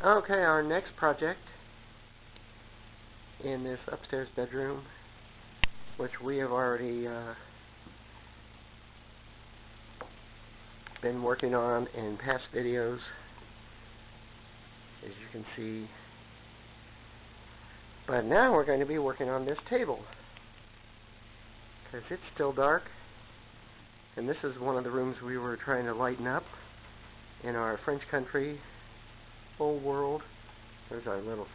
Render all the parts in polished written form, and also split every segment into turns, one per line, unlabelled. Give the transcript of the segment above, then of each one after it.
Okay, our next project in this upstairs bedroom, which we have already been working on in past videos, as you can see. But now we're going to be working on this table, because it's still dark, and this is one of the rooms we were trying to lighten up in our French country old world. There's our little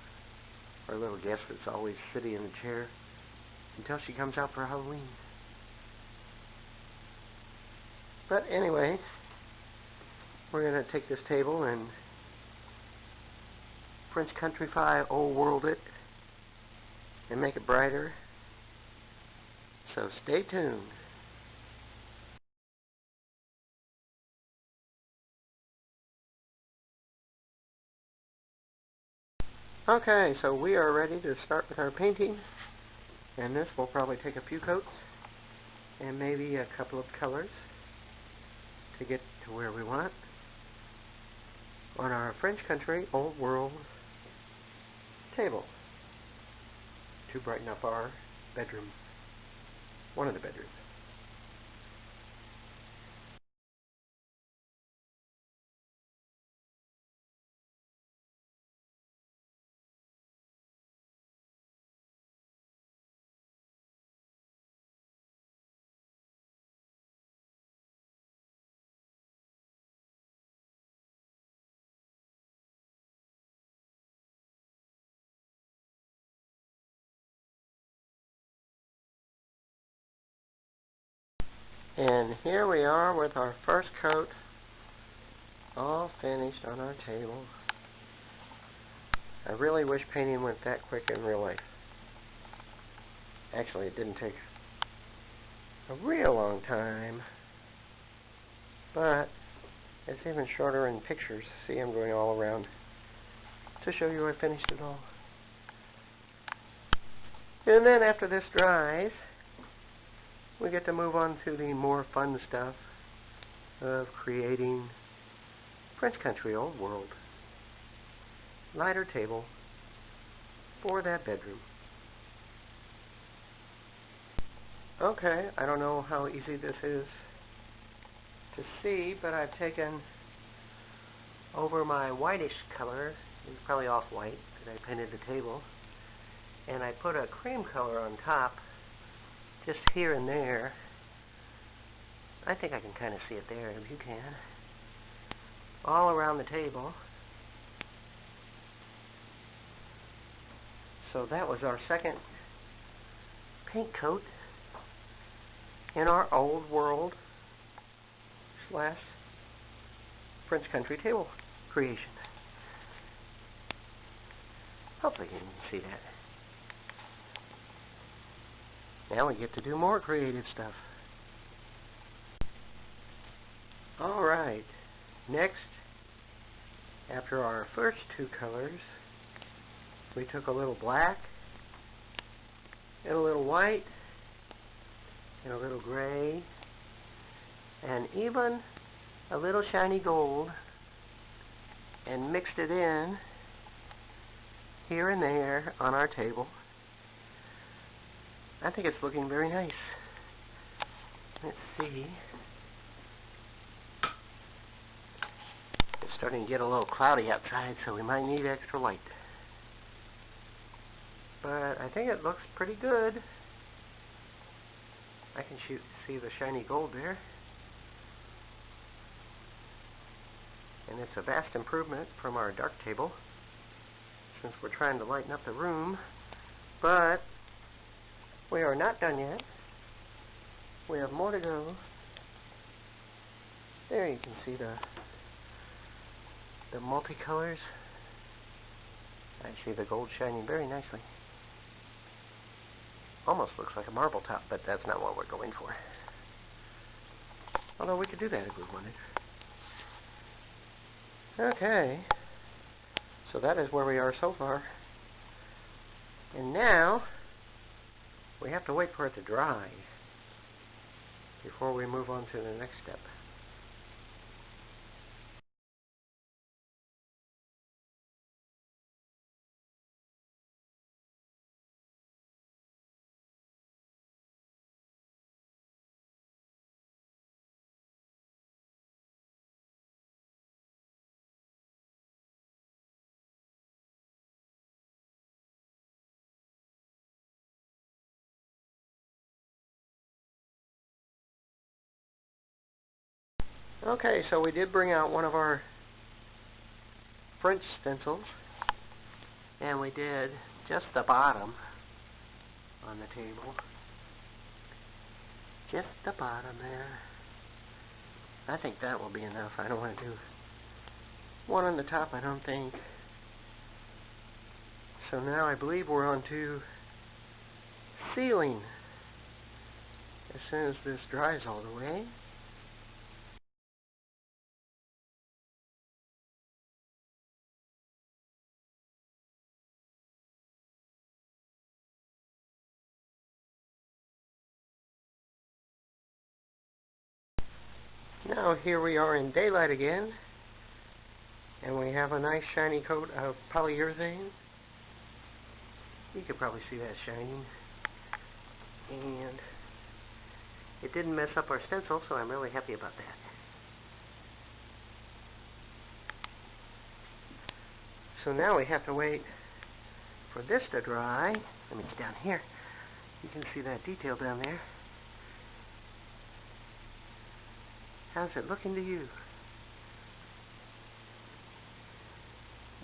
guest that's always sitting in the chair until she comes out for Halloween. But anyway, we're going to take this table and French countrify old world it and make it brighter. So stay tuned. Okay, so we are ready to start with our painting, and this will probably take a few coats and maybe a couple of colors to get to where we want on our French country old world table to brighten up our bedroom, one of the bedrooms. And here we are with our first coat all finished on our table. I really wish painting went that quick in real life. Actually, it didn't take a real long time, but it's even shorter in pictures. See, I'm going all around to show you I finished it all. And then after this dries, we get to move on to the more fun stuff of creating French country old world lighter table for that bedroom. Okay, I don't know how easy this is to see, but I've taken over my whitish color, it's probably off-white because I painted the table, and I put a cream color on top just here and there. I think I can kind of see it there, if you can. All around the table. So that was our second paint coat in our old world / French country table creation. Hopefully you can see that. Now we get to do more creative stuff. Alright, next, after our first two colors, we took a little black, and a little white, and a little gray, and even a little shiny gold, and mixed it in here and there on our table. I think it's looking very nice. Let's see. It's starting to get a little cloudy outside, so we might need extra light. But I think it looks pretty good. I can see the shiny gold there. And it's a vast improvement from our dark table, since we're trying to lighten up the room. But we are not done yet. We have more to go. There you can see the multicolors. I see the gold shining very nicely. Almost looks like a marble top, but that's not what we're going for. Although we could do that if we wanted. Okay. So that is where we are so far. And now we have to wait for it to dry before we move on to the next step. Okay, so we did bring out one of our French stencils, and we did just the bottom on the table. Just the bottom there. I think that will be enough. I don't want to do one on the top, I don't think. So now I believe we're on to sealing as soon as this dries all the way. Now here we are in daylight again, and we have a nice shiny coat of polyurethane. You can probably see that shining, and it didn't mess up our stencil, so I'm really happy about that. So now we have to wait for this to dry. Let me get down here. You can see that detail down there. How's it looking to you?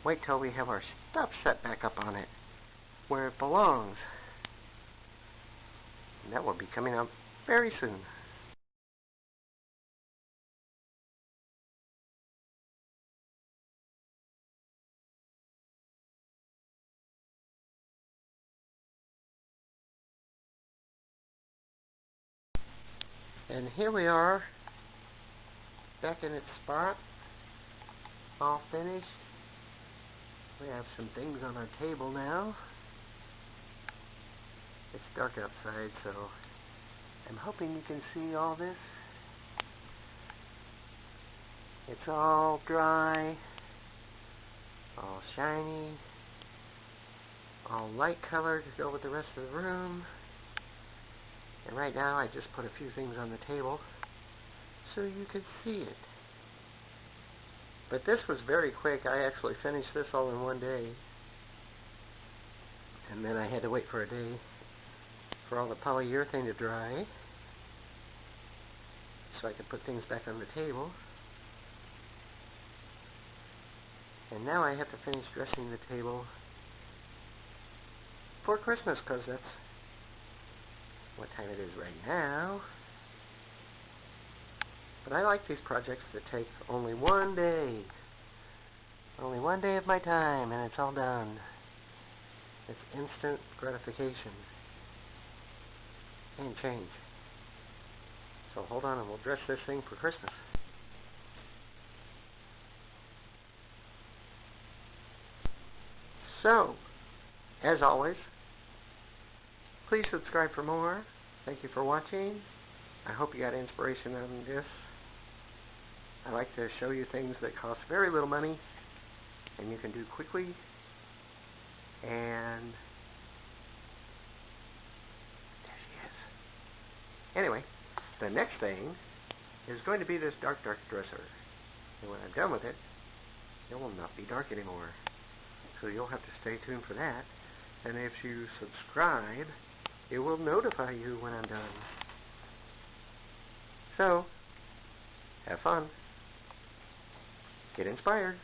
Wait till we have our stuff set back up on it, where it belongs. And that will be coming up very soon. And here we are, back in its spot, all finished. We have some things on our table now. It's dark outside, so I'm hoping you can see all this. It's all dry, all shiny, all light colored to go with the rest of the room. And right now I just put a few things on the table so you could see it. But this was very quick. I actually finished this all in one day. And then I had to wait for a day for all the polyurethane to dry so I could put things back on the table. And now I have to finish dressing the table for Christmas, because that's what time it is right now. But I like these projects that take only one day. Only one day of my time, and it's all done. It's instant gratification. And change. So hold on, and we'll dress this thing for Christmas. So, as always, please subscribe for more. Thank you for watching. I hope you got inspiration out of this. I like to show you things that cost very little money and you can do quickly. And there she is. Anyway, the next thing is going to be this dark dresser. And when I'm done with it, it will not be dark anymore. So you'll have to stay tuned for that. And if you subscribe, it will notify you when I'm done. So, have fun. Get inspired.